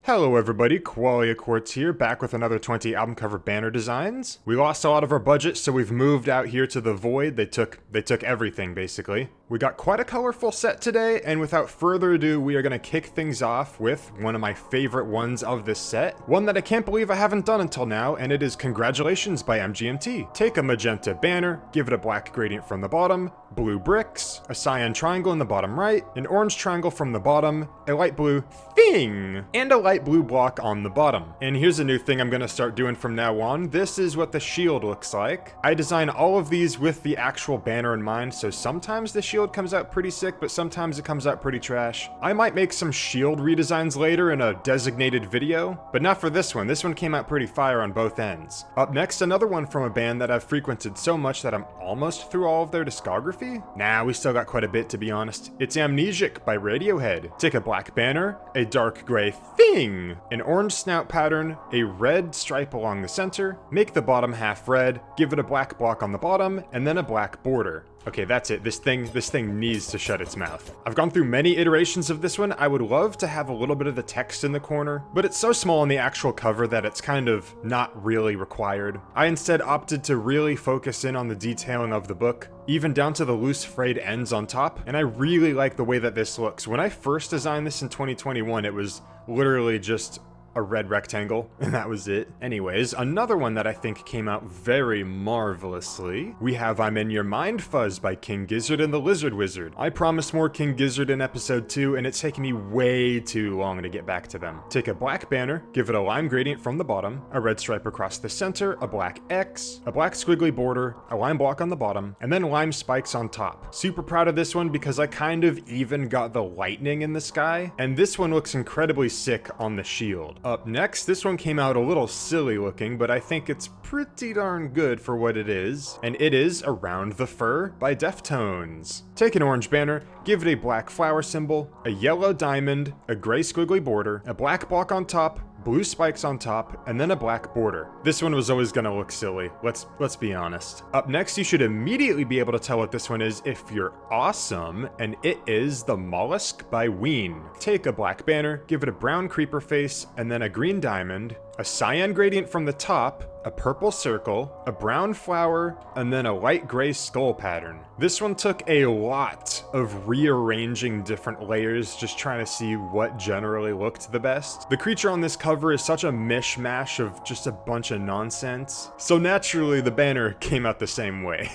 Hello everybody, Qualia Quartz here, back with another 20 album cover banner designs. We lost a lot of our budget, so we've moved out here to the Void. They took everything, basically. We got quite a colorful set today, and without further ado, we are going to kick things off with one of my favorite ones of this set. One that I can't believe I haven't done until now, and it is Congratulations by MGMT. Take a magenta banner, give it a black gradient from the bottom, blue bricks, a cyan triangle in the bottom right, an orange triangle from the bottom, a light blue thing, and a light blue block on the bottom. And here's a new thing I'm going to start doing from now on. This is what the shield looks like. I design all of these with the actual banner in mind, so sometimes the shield comes out pretty sick, but sometimes it comes out pretty trash. I might make some shield redesigns later in a designated video, but not for this one. This one came out pretty fire on both ends. Up next, another one from a band that I've frequented so much that I'm almost through all of their discography. Nah, we still got quite a bit, to be honest. It's Amnesiac by Radiohead. Take a black banner, a dark gray thing, an orange snout pattern, a red stripe along the center, make the bottom half red, give it a black block on the bottom, and then a black border. Okay, that's it. This thing needs to shut its mouth. I've gone through many iterations of this one. I would love to have a little bit of the text in the corner, but it's so small on the actual cover that it's kind of not really required. I instead opted to really focus in on the detailing of the book, even down to the loose frayed ends on top, and I really like the way that this looks. When I first designed this in 2021, it was literally just a red rectangle, and that was it. Anyways, another one that I think came out very marvelously, we have I'm in Your Mind Fuzz by King Gizzard and the Lizard Wizard. I promised more King Gizzard in episode 2, and it's taken me way too long to get back to them. Take a black banner, give it a lime gradient from the bottom, a red stripe across the center, a black X, a black squiggly border, a lime block on the bottom, and then lime spikes on top. Super proud of this one because I kind of even got the lightning in the sky, and this one looks incredibly sick on the shield. Up next, this one came out a little silly looking, but I think it's pretty darn good for what it is, and it is Around the Fur by Deftones. Take an orange banner, give it a black flower symbol, a yellow diamond, a gray squiggly border, a black block on top, blue spikes on top, and then a black border. This one was always gonna look silly, let's be honest. Up next, you should immediately be able to tell what this one is if you're awesome, and it is The Mollusk by Ween. Take a black banner, give it a brown creeper face, and then a green diamond, a cyan gradient from the top, a purple circle, a brown flower, and then a light gray skull pattern. This one took a lot of rearranging different layers, just trying to see what generally looked the best. The creature on this cover is such a mishmash of just a bunch of nonsense, so naturally the banner came out the same way.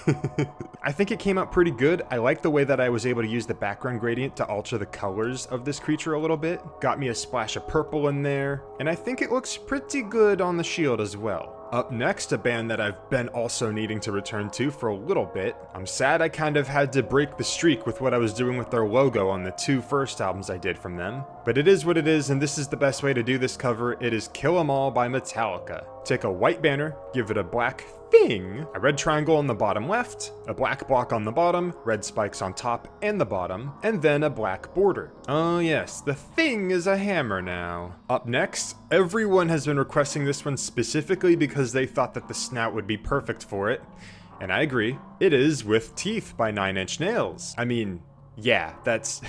I think it came out pretty good. I like the way that I was able to use the background gradient to alter the colors of this creature a little bit. Got me a splash of purple in there, and I think it looks pretty good on the shield as well. Up next, a band that I've been also needing to return to for a little bit. I'm sad I kind of had to break the streak with what I was doing with their logo on the 2 first albums I did from them. But it is what it is, and this is the best way to do this cover. It is Kill 'Em All by Metallica. Take a white banner, give it a black thing, a red triangle on the bottom left, a black block on the bottom, red spikes on top and the bottom, and then a black border. Oh yes, the thing is a hammer now. Up next, everyone has been requesting this one specifically because they thought that the snout would be perfect for it, and I agree. It is With Teeth by 9 Inch Nails. I mean, yeah, that's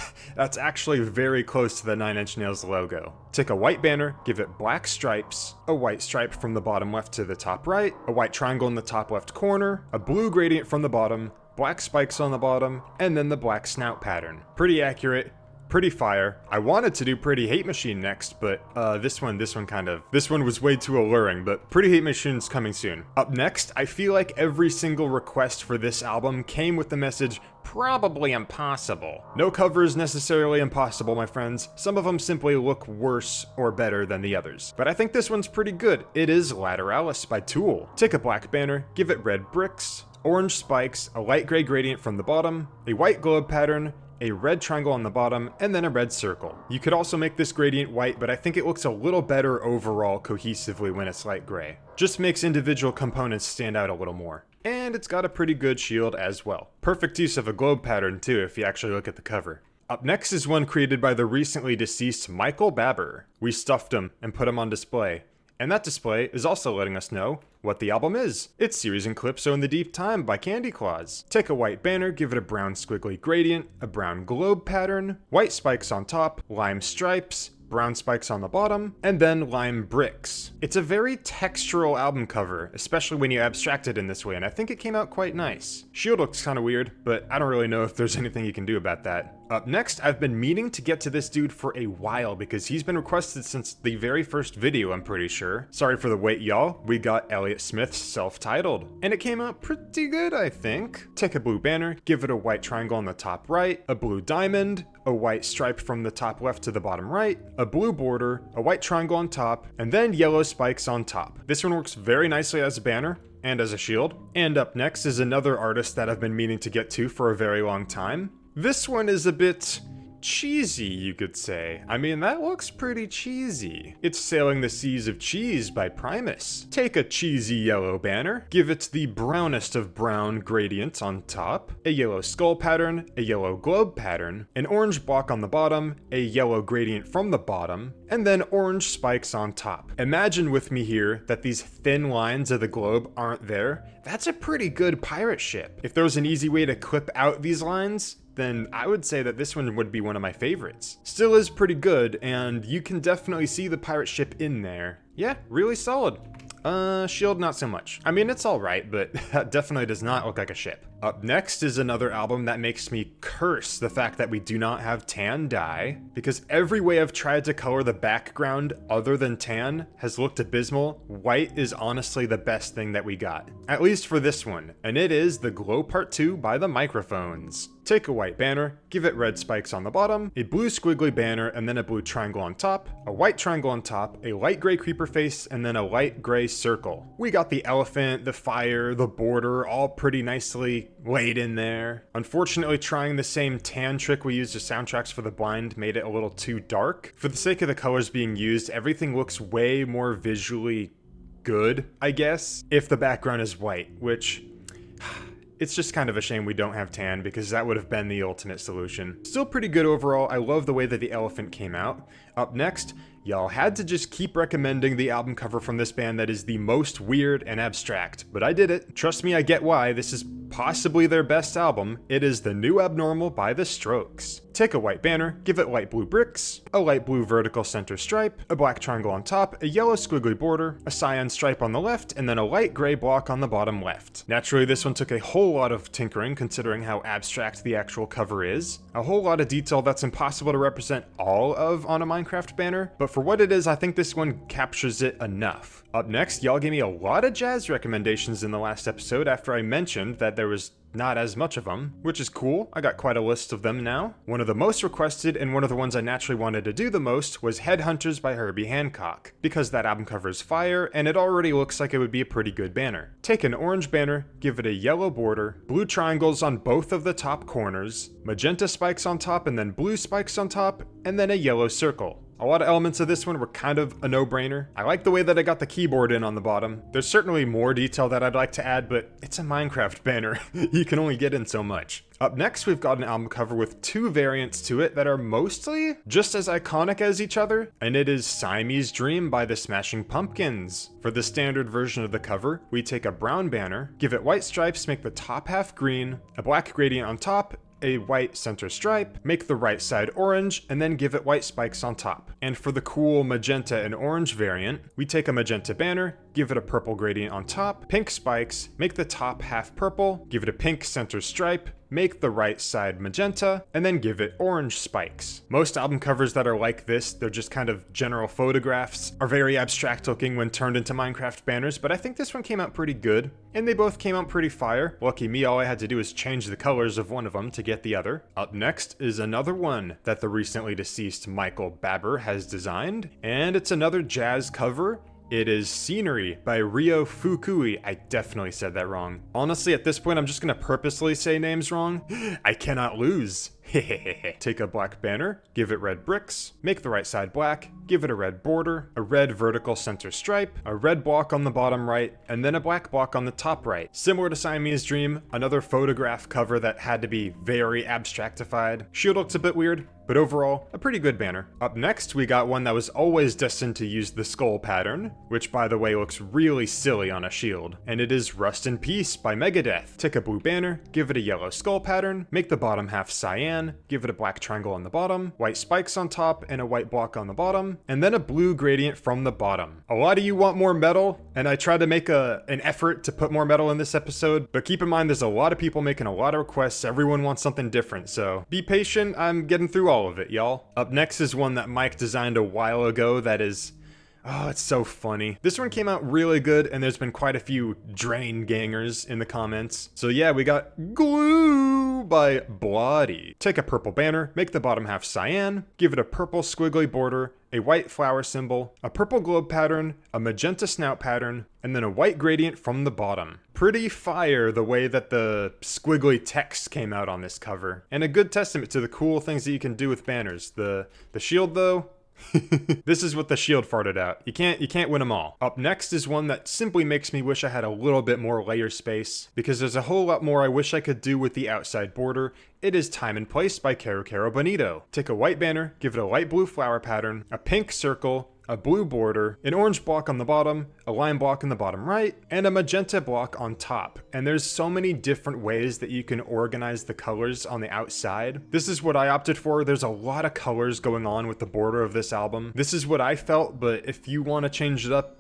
actually very close to the 9 Inch Nails logo. Take a white banner, give it black stripes, a white stripe from the bottom left to the top right, a white triangle in the top left corner, a blue gradient from the bottom, black spikes on the bottom, and then the black snout pattern. Pretty accurate. Pretty fire. I wanted to do Pretty Hate Machine next, but this one was way too alluring, but Pretty Hate Machine's coming soon. Up next, I feel like every single request for this album came with the message, probably impossible. No cover is necessarily impossible, my friends. Some of them simply look worse or better than the others. But I think this one's pretty good. It is Lateralus by Tool. Take a black banner, give it red bricks, orange spikes, a light gray gradient from the bottom, a white globe pattern, a red triangle on the bottom, and then a red circle. You could also make this gradient white, but I think it looks a little better overall cohesively when it's light gray. Just makes individual components stand out a little more. And it's got a pretty good shield as well. Perfect use of a globe pattern too if you actually look at the cover. Up next is one created by the recently deceased Michael Babber. We stuffed him and put him on display. And that display is also letting us know what the album is. It's Ceres and Calypso in the Deep Time by Candy Claus. Take a white banner, give it a brown squiggly gradient, a brown globe pattern, white spikes on top, lime stripes, brown spikes on the bottom, and then lime bricks. It's a very textural album cover, especially when you abstract it in this way, and I think it came out quite nice. Shield looks kind of weird, but I don't really know if there's anything you can do about that. Up next, I've been meaning to get to this dude for a while because he's been requested since the very first video, I'm pretty sure. Sorry for the wait, y'all. We got Elliot Smith's Self-Titled, and it came out pretty good, I think. Take a blue banner, give it a white triangle on the top right, a blue diamond, a white stripe from the top left to the bottom right, a blue border, a white triangle on top, and then yellow spikes on top. This one works very nicely as a banner and as a shield. And up next is another artist that I've been meaning to get to for a very long time. This one is a bit cheesy, you could say. I mean, that looks pretty cheesy. It's Sailing the Seas of Cheese by Primus. Take a cheesy yellow banner, give it the brownest of brown gradient on top, a yellow skull pattern, a yellow globe pattern, an orange block on the bottom, a yellow gradient from the bottom, and then orange spikes on top. Imagine with me here that these thin lines of the globe aren't there. That's a pretty good pirate ship. If there was an easy way to clip out these lines, then I would say that this one would be one of my favorites. Still is pretty good, and you can definitely see the pirate ship in there. Yeah, really solid. Shield not so much. I mean, it's alright, but that definitely does not look like a ship. Up next is another album that makes me curse the fact that we do not have tan dye, because every way I've tried to color the background other than tan has looked abysmal. White is honestly the best thing that we got, at least for this one, and it is The Glow Part 2 by the Microphones. Take a white banner, give it red spikes on the bottom, a blue squiggly banner, and then a blue triangle on top, a white triangle on top, a light gray creeper face, and then a light gray circle. We got the elephant, the fire, the border, all pretty nicely laid in there. Unfortunately, trying the same tan trick we used as soundtracks for the blind made it a little too dark. For the sake of the colors being used, everything looks way more visually good, I guess, if the background is white, which it's just kind of a shame we don't have tan because that would have been the ultimate solution. Still pretty good overall. I love the way that the elephant came out. Up next, y'all had to just keep recommending the album cover from this band that is the most weird and abstract, but I did it. Trust me, I get why. This is possibly their best album. It is The New Abnormal by The Strokes. Take a white banner, give it light blue bricks, a light blue vertical center stripe, a black triangle on top, a yellow squiggly border, a cyan stripe on the left, and then a light gray block on the bottom left. Naturally, this one took a whole lot of tinkering considering how abstract the actual cover is. A whole lot of detail that's impossible to represent all of on a Minecraft banner, but for what it is, I think this one captures it enough. Up next, y'all gave me a lot of jazz recommendations in the last episode after I mentioned that there was not as much of them, which is cool. I got quite a list of them now. One of the most requested and one of the ones I naturally wanted to do the most was Headhunters by Herbie Hancock, because that album cover is fire and it already looks like it would be a pretty good banner. Take an orange banner, give it a yellow border, blue triangles on both of the top corners, magenta spikes on top and then blue spikes on top, and then a yellow circle. A lot of elements of this one were kind of a no-brainer. I like the way that I got the keyboard in on the bottom. There's certainly more detail that I'd like to add, but it's a Minecraft banner. You can only get in so much. Up next, we've got an album cover with two variants to it that are mostly just as iconic as each other, and it is Siamese Dream by the Smashing Pumpkins. For the standard version of the cover, we take a brown banner, give it white stripes, make the top half green, a black gradient on top, a white center stripe, make the right side orange, and then give it white spikes on top. And for the cool magenta and orange variant, we take a magenta banner, give it a purple gradient on top, pink spikes, make the top half purple, give it a pink center stripe, make the right side magenta, and then give it orange spikes. Most album covers that are like this, they're just kind of general photographs, are very abstract looking when turned into Minecraft banners, but I think this one came out pretty good, and they both came out pretty fire. Lucky me, all I had to do was change the colors of one of them to get the other. Up next is another one that the recently deceased Michael Babber has designed, and it's another jazz cover. It is Scenery by Ryo Fukui. I definitely said that wrong. Honestly, at this point, I'm just gonna purposely say names wrong. I cannot lose. Take a black banner, give it red bricks, make the right side black, give it a red border, a red vertical center stripe, a red block on the bottom right, and then a black block on the top right. Similar to Siamese Dream, another photograph cover that had to be very abstractified. Shield looks a bit weird, but overall, a pretty good banner. Up next, we got one that was always destined to use the skull pattern, which by the way looks really silly on a shield, and it is Rust in Peace by Megadeth. Take a blue banner, give it a yellow skull pattern, make the bottom half cyan, give it a black triangle on the bottom, white spikes on top, and a white block on the bottom, and then a blue gradient from the bottom. A lot of you want more metal, and I tried to make an effort to put more metal in this episode, but keep in mind there's a lot of people making a lot of requests, everyone wants something different, so be patient, I'm getting through all of it, y'all. Up next is one that Mike designed a while ago that is... oh, it's so funny. This one came out really good, and there's been quite a few drain gangers in the comments. So yeah, we got Glue by Bladee. Take a purple banner, make the bottom half cyan, give it a purple squiggly border, a white flower symbol, a purple globe pattern, a magenta snout pattern, and then a white gradient from the bottom. Pretty fire the way that the squiggly text came out on this cover, and a good testament to the cool things that you can do with banners. The shield though, this is what the shield farted out. You can't win them all. Up next is one that simply makes me wish I had a little bit more layer space, because there's a whole lot more I wish I could do with the outside border. It is Time and Place by Kero Bonito. Take a white banner, give it a light blue flower pattern, a pink circle, a blue border, an orange block on the bottom, a lime block in the bottom right, and a magenta block on top. And there's so many different ways that you can organize the colors on the outside. This is what I opted for. There's a lot of colors going on with the border of this album. This is what I felt, but if you want to change it up,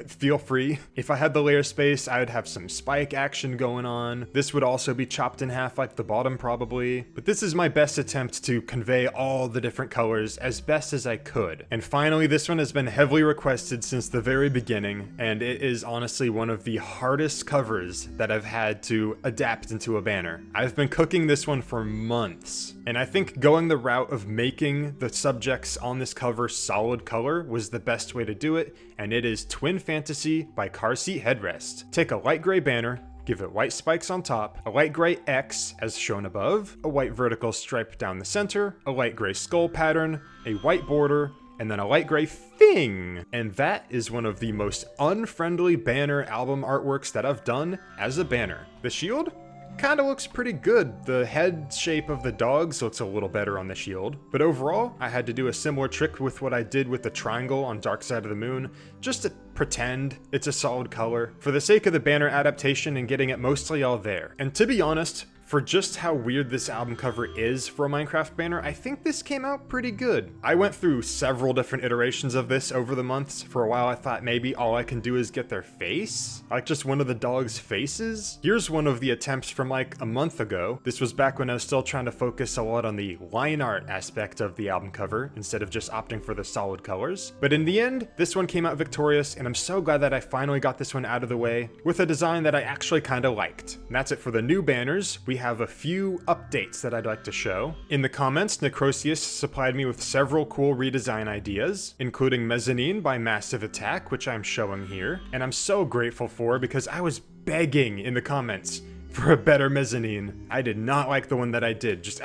feel free. If I had the layer space, I would have some spike action going on. This would also be chopped in half like the bottom probably. But this is my best attempt to convey all the different colors as best as I could. And finally, this one has been heavily requested since the very beginning, and it is honestly one of the hardest covers that I've had to adapt into a banner. I've been cooking this one for months, and I think going the route of making the subjects on this cover solid color was the best way to do it, and it is Twin Fantasy by Car Seat Headrest. Take a light gray banner, give it white spikes on top, a light gray X as shown above, a white vertical stripe down the center, a light gray skull pattern, a white border, and then a light gray thing. And that is one of the most unfriendly banner album artworks that I've done as a banner. The shield kind of looks pretty good. The head shape of the dogs looks a little better on the shield. But overall, I had to do a similar trick with what I did with the triangle on Dark Side of the Moon, just to pretend it's a solid color, for the sake of the banner adaptation and getting it mostly all there. And to be honest, for just how weird this album cover is for a Minecraft banner, I think this came out pretty good. I went through several different iterations of this over the months. For a while I thought maybe all I can do is get their face, like just one of the dog's faces. Here's one of the attempts from like a month ago. This was back when I was still trying to focus a lot on the line art aspect of the album cover instead of just opting for the solid colors. But in the end, this one came out victorious, and I'm so glad that I finally got this one out of the way with a design that I actually kind of liked. And that's it for the new banners. We have a few updates that I'd like to show. In the comments, Necrosius supplied me with several cool redesign ideas, including Mezzanine by Massive Attack, which I'm showing here, and I'm so grateful for because I was begging in the comments for a better Mezzanine. I did not like the one that I did, just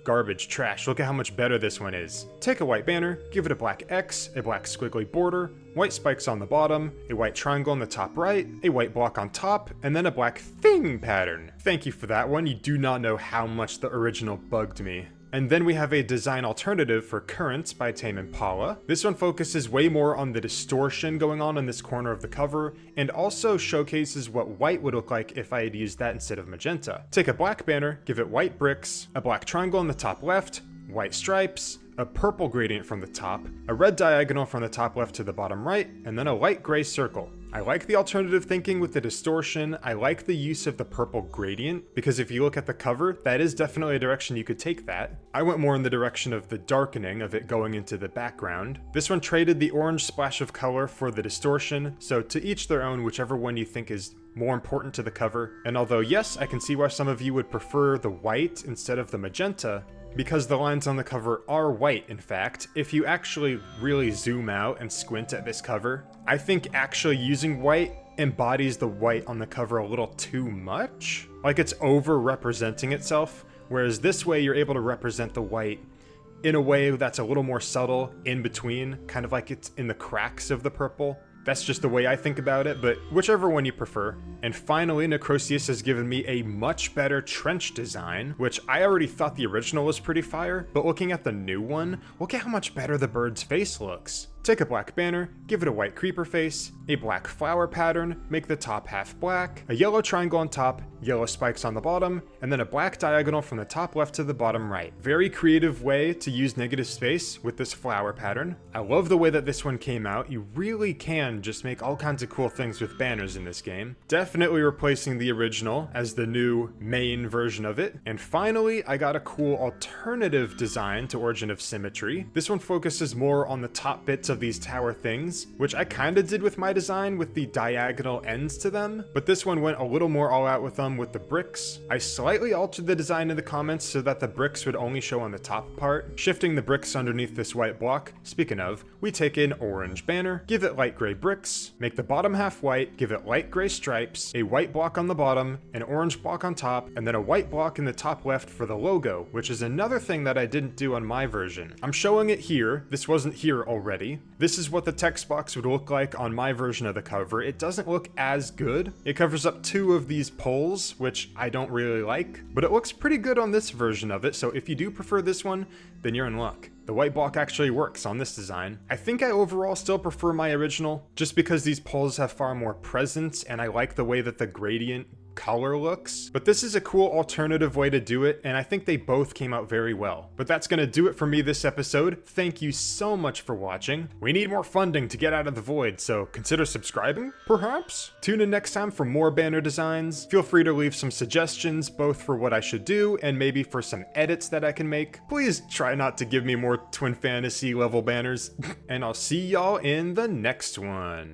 garbage, trash. Look at how much better this one is. Take a white banner, give it a black X, a black squiggly border, white spikes on the bottom, a white triangle on the top right, a white block on top, and then a black thing pattern. Thank you for that one. You do not know how much the original bugged me. And then we have a design alternative for Currents by Tame Impala. This one focuses way more on the distortion going on in this corner of the cover, and also showcases what white would look like if I had used that instead of magenta. Take a black banner, give it white bricks, a black triangle on the top left, white stripes, a purple gradient from the top, a red diagonal from the top left to the bottom right, and then a light gray circle. I like the alternative thinking with the distortion. I like the use of the purple gradient, because if you look at the cover, that is definitely a direction you could take that. I went more in the direction of the darkening of it going into the background. This one traded the orange splash of color for the distortion, so to each their own, whichever one you think is more important to the cover. And although yes, I can see why some of you would prefer the white instead of the magenta, because the lines on the cover are white, in fact. If you actually really zoom out and squint at this cover, I think actually using white embodies the white on the cover a little too much. Like it's over-representing itself, whereas this way you're able to represent the white in a way that's a little more subtle in between, kind of like it's in the cracks of the purple. That's just the way I think about it, but whichever one you prefer. And finally, Necrosius has given me a much better trench design, which I already thought the original was pretty fire, but looking at the new one, look at how much better the bird's face looks. Take a black banner, give it a white creeper face, a black flower pattern, make the top half black, a yellow triangle on top, yellow spikes on the bottom, and then a black diagonal from the top left to the bottom right. Very creative way to use negative space with this flower pattern. I love the way that this one came out. You really can just make all kinds of cool things with banners in this game. Definitely replacing the original as the new main version of it. And finally, I got a cool alternative design to Origin of Symmetry. This one focuses more on the top bits of these tower things, which I kind of did with my design with the diagonal ends to them, but this one went a little more all out with them with the bricks. I slightly altered the design in the comments so that the bricks would only show on the top part, shifting the bricks underneath this white block. Speaking of, we take an orange banner, give it light gray bricks, make the bottom half white, give it light gray stripes, a white block on the bottom, an orange block on top, and then a white block in the top left for the logo, which is another thing that I didn't do on my version. I'm showing it here. This wasn't here already. This is what the text box would look like on my version of the cover. It doesn't look as good. It covers up 2 of these poles, which I don't really like, but it looks pretty good on this version of it, so if you do prefer this one, then you're in luck. The white block actually works on this design. I think I overall still prefer my original, just because these poles have far more presence, and I like the way that the gradient color looks, but this is a cool alternative way to do it, and I think they both came out very well. But that's gonna do it for me this episode. Thank you so much for watching. We need more funding to get out of the void, so consider subscribing, perhaps? Tune in next time for more banner designs. Feel free to leave some suggestions, both for what I should do and maybe for some edits that I can make. Please try not to give me more Twin Fantasy level banners, and I'll see y'all in the next one.